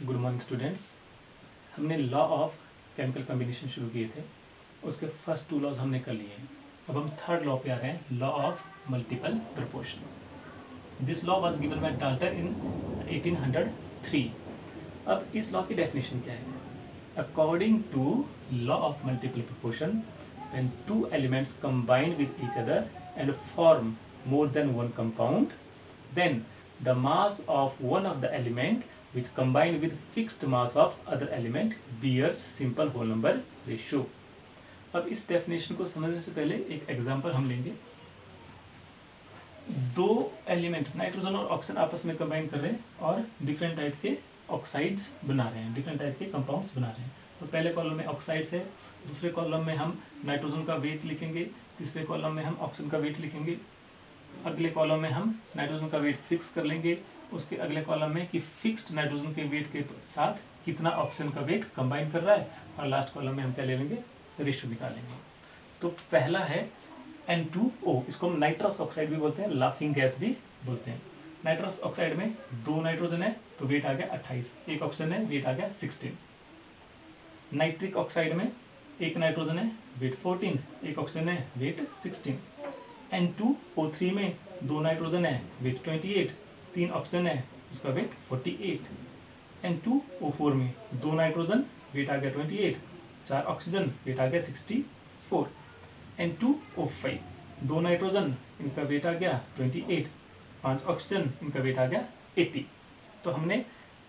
Good morning students. हमने law of chemical combination शुरू किए थे, उसके फर्स्ट 2 लॉज हमने कर लिए हैं। अब हम थर्ड लॉ पे आ रहे हैं, law of multiple proportion. This law was given by Dalton in 1803। अब इस लॉ की डेफिनेशन क्या है? According to law of multiple proportion, when two elements combine with each other and form more than one compound, then the mass of one of the element which combine with fixed mass of other element bears simple whole number ratio. अब इस definition को समझने से पहले एक example हम लेंगे। दो एलिमेंट नाइट्रोजन और ऑक्सीजन आपस में कंबाइन कर रहे हैं और डिफरेंट टाइप के ऑक्साइड्स बना रहे हैं, डिफरेंट टाइप के कंपाउंड्स बना रहे हैं। तो पहले कॉलम में ऑक्साइड्स है, दूसरे कॉलम में हम नाइट्रोजन का वेट लिखेंगे, तीसरे कॉलम में हम ऑक्सीजन का वेट लिखेंगे, अगले कॉलम में हम नाइट्रोजन का वेट फिक्स कर लेंगे, उसके अगले कॉलम में कि फिक्स्ड नाइट्रोजन के वेट के साथ कितना ऑक्सीजन का वेट कंबाइन कर रहा है, और लास्ट कॉलम में हम क्या ले लेंगे, रेशियो निकालेंगे। तो पहला है N2O, इसको हम नाइट्रस ऑक्साइड भी बोलते हैं, लाफिंग गैस भी बोलते हैं। नाइट्रस ऑक्साइड में 2 नाइट्रोजन है तो वेट आ गया 28, एक ऑक्सीजन है वेट आ गया 16। नाइट्रिक ऑक्साइड में 1 नाइट्रोजन है वेट 14, एक ऑक्सीजन है वेट 16। N2O3 में 2 नाइट्रोजन है वेट 28, 3 ऑक्सीजन है उसका वेट 48। N2O4 में 2 नाइट्रोजन वेट आ गया 28, 4 ऑक्सीजन वेट आ गया 64। N2O5 2 नाइट्रोजन इनका वेट आ गया 28, 5 ऑक्सीजन इनका वेट आ गया 80। तो हमने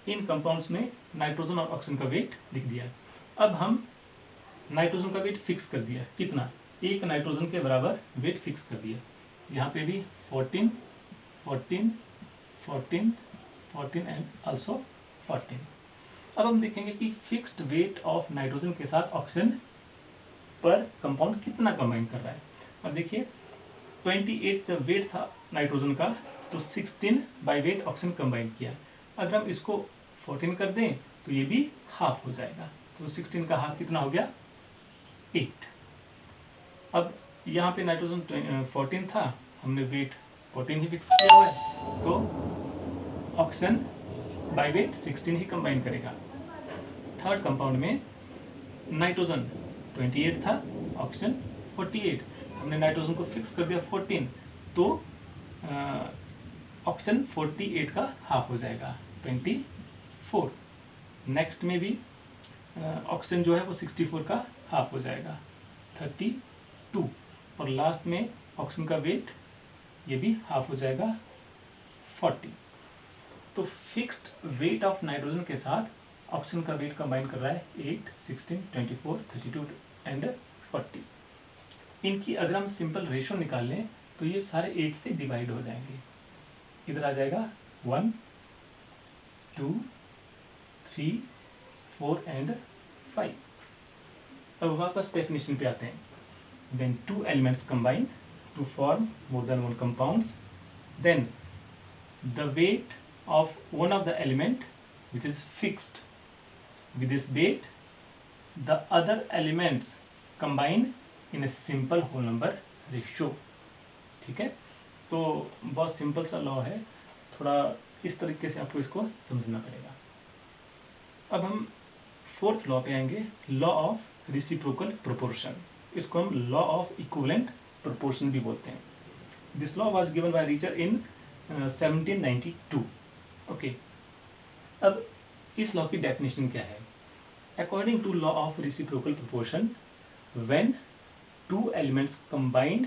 इन कंपाउंड्स में नाइट्रोजन और ऑक्सीजन का वेट लिख दिया। अब हम नाइट्रोजन का वेट फिक्स कर दिया, कितना, 1 नाइट्रोजन के बराबर वेट फिक्स कर दिया। यहाँ पे भी 14, 14, 14, 14 एंड आल्सो 14। अब हम देखेंगे कि फिक्स्ड वेट ऑफ नाइट्रोजन के साथ ऑक्सीजन पर कंपाउंड कितना कंबाइन कर रहा है। अब देखिए 28 जब वेट था नाइट्रोजन का तो 16 बाय वेट ऑक्सीजन कंबाइन किया। अगर हम इसको 14 कर दें तो ये भी हाफ हो जाएगा, तो 16 का हाफ कितना हो गया, 8। अब यहाँ पे नाइट्रोजन 14 था, हमने वेट 14 ही फिक्स किया हुआ है, तो oxygen by weight 16 he combine करेगा। थर्ड कंपाउंड में नाइट्रोजन 28 था, ऑक्सीजन 48, हमने नाइट्रोजन को फिक्स कर दिया 14, तो ऑक्सीजन 48 का हाफ हो जाएगा 24। नेक्स्ट में भी ऑक्सीजन जो है वो 64 का हाफ हो जाएगा 32, और लास्ट में ऑक्सीजन का वेट ये भी हाफ हो जाएगा 40। तो फिक्स्ड वेट ऑफ नाइट्रोजन के साथ ऑक्सीजन का वेट कंबाइन कर रहा है 8, 16, 24, 32 एंड 40। इनकी अगर हम सिंपल रेशो निकाल लें तो ये सारे 8 से डिवाइड हो जाएंगे। इधर आ जाएगा 1, 2, 3, 4 एंड 5। अब वापस डेफिनेशन पे आते हैं। When 2 elements combine to form more than one compounds, then the weight of one of the element which is fixed with this weight, the other elements combine in a simple whole number ratio। ठीक है, तो बहुत simple सा law है, थोड़ा इस तरीके से आपको इसको समझना पड़ेगा। अब हम फोर्थ लॉ पे आएंगे, लॉ ऑफ रेसिप्रोकल प्रोपोर्शन। इसको हम लॉ ऑफ इक्विवेलेंट प्रोपोर्शन भी बोलते हैं। This law was given by Richter in 1792। Okay, अब इस लॉ की डेफिनेशन क्या है? According to law of reciprocal proportion, when 2 elements combined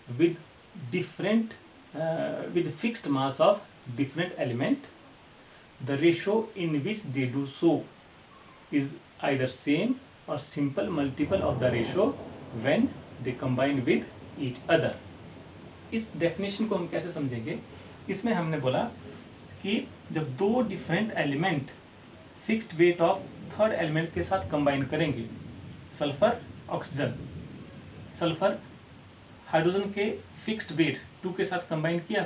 with different with fixed mass of different element, the ratio in which they do so is either same or simple multiple of the ratio when they combine with each other। इस definition को हम कैसे समझेंगे? इसमें हमने बोला कि जब 2 different element fixed weight of third element के साथ कंबाइन करेंगे, सल्फर ऑक्सीजन, सल्फर हाइड्रोजन के फिक्स्ड वेट 2 के साथ कंबाइन किया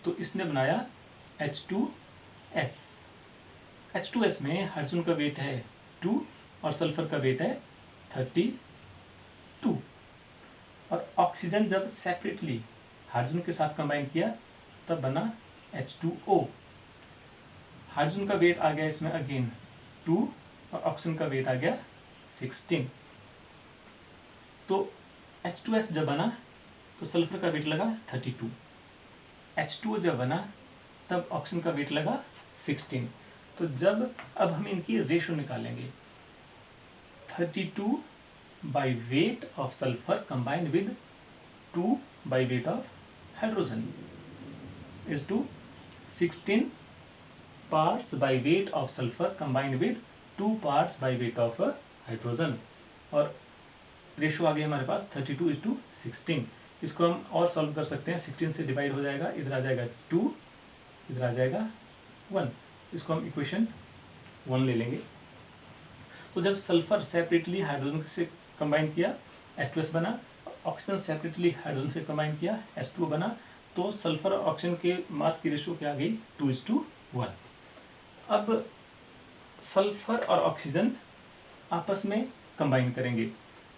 तो इसने बनाया H2S। H2S में हाइड्रोजन का वेट है 2 और सल्फर का वेट है 32, और ऑक्सीजन जब सेपरेटली हाइड्रोजन के साथ कंबाइन किया तब बना H2O। हाइड्रोजन का वेट आ गया इसमें अगेन 2 और ऑक्सीजन का वेट आ गया 16। तो H2S जब बना तो सल्फर का वेट लगा 32, H2O जब बना तब ऑक्सीजन का वेट लगा 16। तो जब अब हम इनकी रेशो निकालेंगे 32 by weight of sulphur combined with 2 by weight of hydrogen is to 16 parts by weight of sulphur combined with 2 parts by weight of hydrogen. और रेशो आ गया हमारे पास 32:16। इसको हम और सॉल्व कर सकते हैं, 16 से डिवाइड हो जाएगा, इधर आ जाएगा 2, इधर आ जाएगा 1। इसको हम इक्वेशन 1 ले लेंगे। तो जब सल्फर सेपरेटली हाइड्रोजन से कंबाइन किया H2S बना, ऑक्सीजन सेपरेटली हाइड्रोजन से कंबाइन किया H2O बना, तो सल्फर और ऑक्सीजन के मास की रेशो क्या आ गई 2:1। अब सल्फर और ऑक्सीजन आपस में कंबाइन करेंगे।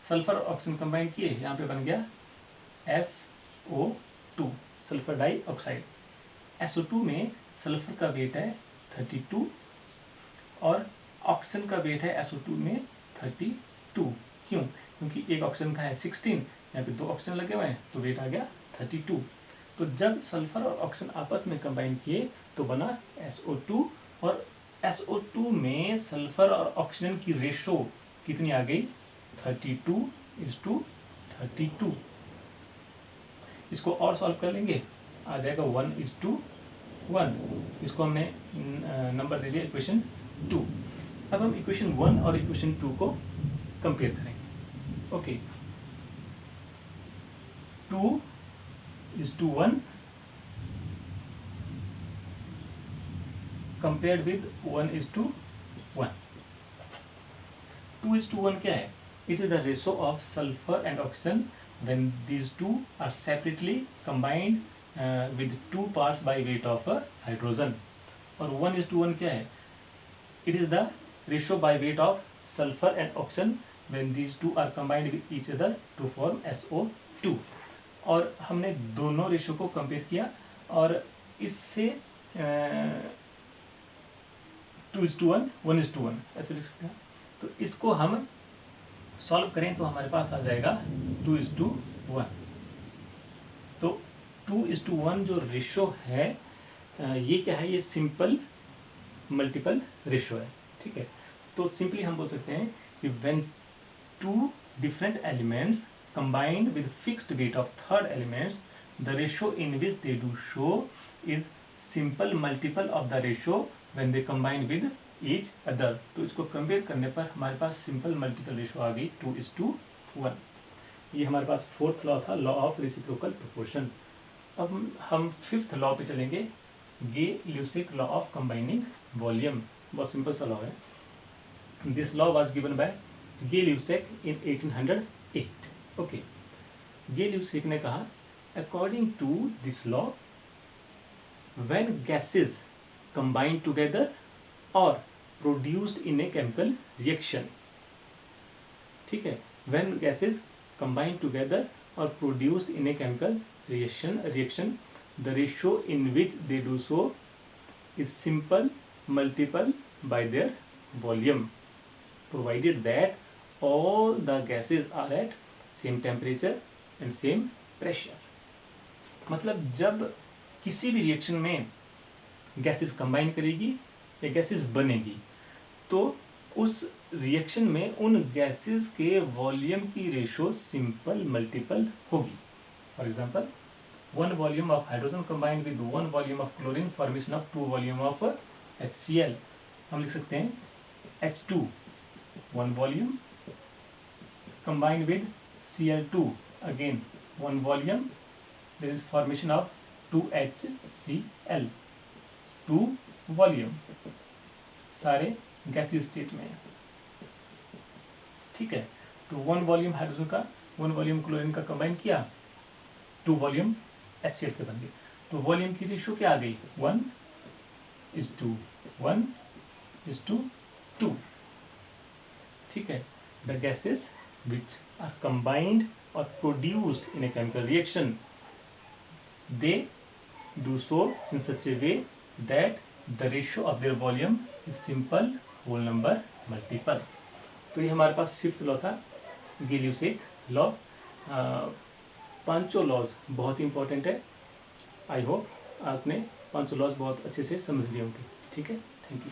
सल्फर और ऑक्सीजन कंबाइन किए, यहाँ पे बन गया SO2 सल्फर डाइऑक्साइड। SO2 में सल्फर का वेट है 32 और ऑक्सीजन का वेट है SO2 में 32। क्यों? क्योंकि एक ऑक्सीजन का है 16, यहाँ पे 2 ऑक्सीजन लगे हुए हैं तो वेट आ गया 32। तो जब सल्फर और ऑक्सीजन आपस में कंबाइन किए तो बना SO2 और SO2 में सल्फर और ऑक्सीजन की रेशो कितनी आ गई 32:32। इसको और सॉल्व कर लेंगे, आ जाएगा 1:1। इसको हमने नंबर दे दिया इक्वेशन 2। अब हम इक्वेशन 1 और इक्वेशन 2 को कंपेयर करेंगे। Okay, 2:1 compared with 1:1। 2:1 क्या है? It is the ratio of sulfur and oxygen when these two are separately combined with 2 parts by weight of hydrogen. और 1:1 क्या है? It is the ratio by weight of sulfur and oxygen when these two are combined with each other to form SO2. और हमने दोनों ratio को compare किया और इससे 2:1, 1:1 ऐसे लिख सकते हैं। तो इसको हम सॉल्व करें तो हमारे पास आ जाएगा 2:1। तो 2:1 जो रेशो है ये क्या है? ये सिंपल मल्टीपल रेशो है। ठीक है, तो सिंपली हम बोल सकते हैं कि when 2 different elements combined with fixed weight of third elements, the ratio in which they do show is simple multiple of the ratio when they combine with each other. तो इसको कंपेयर करने पर हमारे पास सिंपल मल्टीपल रेशो आ गई 2:1। ये हमारे पास 4th लॉ था, लॉ ऑफ रेसिप्रोकल प्रोपोर्शन। अब हम 5th लॉ पे चलेंगे, Gay Lussac law of combining volume. बहुत सिंपल सा लॉ है। This law was given by Gay Lussac in 1808। Okay, Gay Lussac ने कहा according to this law when gases combine together और produced in a chemical reaction, ठीक है, व्हेन गैसेस कंबाइन टुगेदर और produced in a chemical reaction the ratio in which they do so is simple multiple bye there volume provided that all the gases are at same temperature and same pressure। मतलब जब किसी भी reaction में gases combine करेगी या gases बनेगी तो उस रिएक्शन में उन गैसेस के वॉल्यूम की रेशो सिंपल मल्टीपल होगी। For example 1 volume of hydrogen combined with 1 volume of chlorine formation of 2 volume of HCl। हम लिख सकते हैं H2 1 volume combined with Cl2 again 1 volume, there is formation of 2HCl 2 volume, सारे गैसीय state में। ठीक है, तो 1 वॉल्यूम हाइड्रोजन का 1 वॉल्यूम क्लोरीन का कंबाइन किया 2 वॉल्यूम HCl के बन गए। तो वॉल्यूम की रेशियो क्या आ गई 1:2। ठीक है, the gases which are combined or produced in a chemical reaction, they do so in such a way that the ratio of their volume is simple whole number multiple. तो ये हमारे पास fifth law था, Gay Lussac law. पांचों laws बहुत important है। I hope आपने पांचों लॉज बहुत अच्छे से समझ लिए होंगे। ठीक है, थैंक यू।